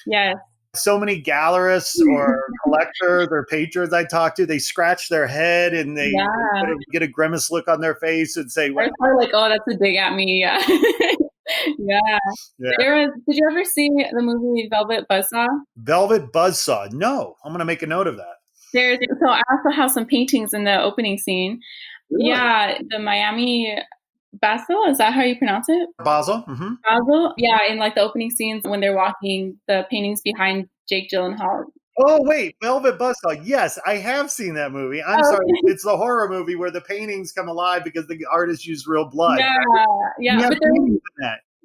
Yes. So many gallerists or collectors or patrons I talk to, they scratch their head and they get a grimace look on their face and say, "What?" Like, oh, that's a dig at me. Yeah. Did you ever see the movie Velvet Buzzsaw? Velvet Buzzsaw? No. I'm going to make a note of that. So I also have some paintings in the opening scene. Really? Yeah, the Miami Basil, is that how you pronounce it? Basel. Mm-hmm. Basil? Yeah, in like the opening scenes when they're walking, the paintings behind Jake Gyllenhaal. Oh, wait, Velvet Buzzsaw. Yes, I have seen that movie. I'm sorry. It's the horror movie where the paintings come alive because the artist used real blood. Yeah, right? yeah. But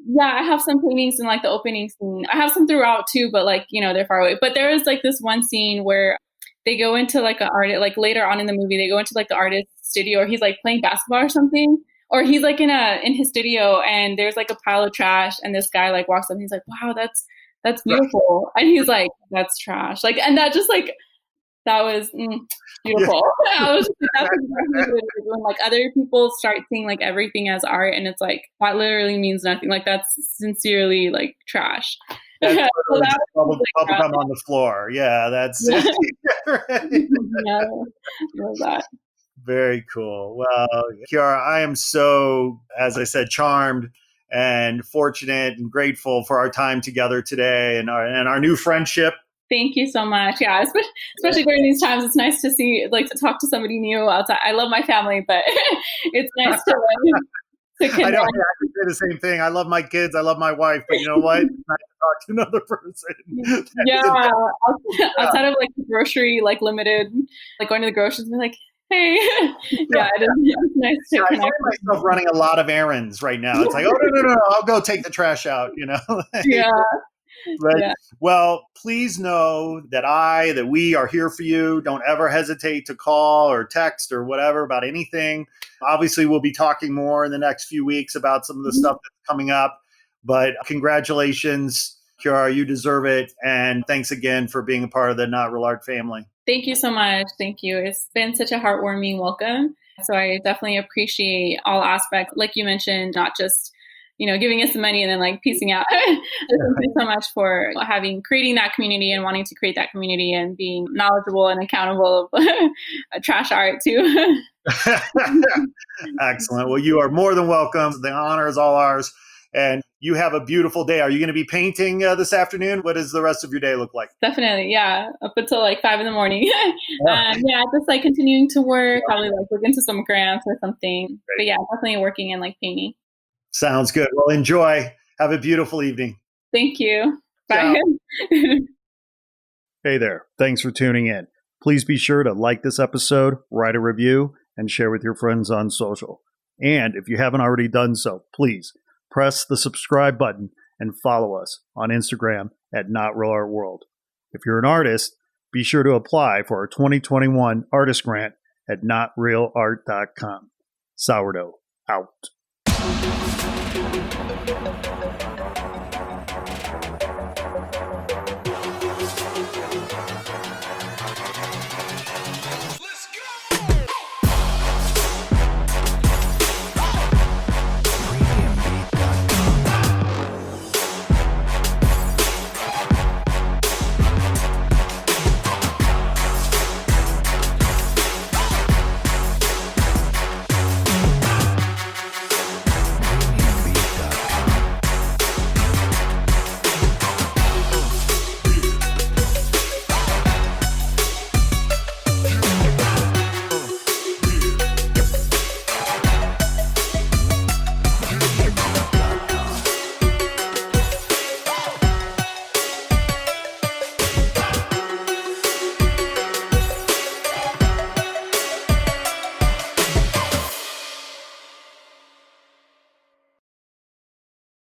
yeah, I have some paintings in like the opening scene. I have some throughout too, but like, they're far away. But there is like this one scene where they go into like an artist, like later on in the movie, they go into like the artist's studio, or he's like playing basketball or something. Or he's like in his studio and there's like a pile of trash and this guy like walks up and he's like, wow, that's beautiful. And he's like, that's trash. Like, and that just like, that was beautiful. Yeah. I was just like, that's exactly what it is. When like other people start seeing like everything as art and it's like, that literally means nothing. Like that's sincerely like trash. That's bubble gum on the floor. Yeah, that's yeah. Yeah, that. Very cool. Well, Kiara, I am so, as I said, charmed and fortunate and grateful for our time together today and our new friendship. Thank you so much. Yeah, especially during these times, it's nice to see, like, to talk to somebody new outside. I love my family, but it's nice to connect. I know. I can say the same thing. I love my kids. I love my wife, but you know what? It's nice to talk to another person. Yeah, outside of like the grocery, like limited, like going to the groceries and be like, hey, yeah, it's nice to connect. I find myself running a lot of errands right now. It's like, oh no, I'll go take the trash out. Yeah. But, well, please know that we are here for you. Don't ever hesitate to call or text or whatever about anything. Obviously, we'll be talking more in the next few weeks about some of the stuff that's coming up. But congratulations, Kiara, you deserve it. And thanks again for being a part of the Not Real Art family. Thank you so much. Thank you. It's been such a heartwarming welcome. So I definitely appreciate all aspects, like you mentioned, not just giving us the money and then like piecing out. Thank you so much for creating that community and wanting to create that community and being knowledgeable and accountable of trash art too. Excellent. Well, you are more than welcome. The honor is all ours. And you have a beautiful day. Are you going to be painting this afternoon? What does the rest of your day look like? Definitely. Yeah. Up until like 5 a.m. Just like continuing to work, probably like look into some grants or something. Great. But yeah, definitely working and like painting. Sounds good. Well, enjoy. Have a beautiful evening. Thank you. Bye. Hey there. Thanks for tuning in. Please be sure to like this episode, write a review, and share with your friends on social. And if you haven't already done so, please press the subscribe button and follow us on Instagram at Not Real Art World. If you're an artist, be sure to apply for our 2021 Artist Grant at notrealart.com. Sourdough out.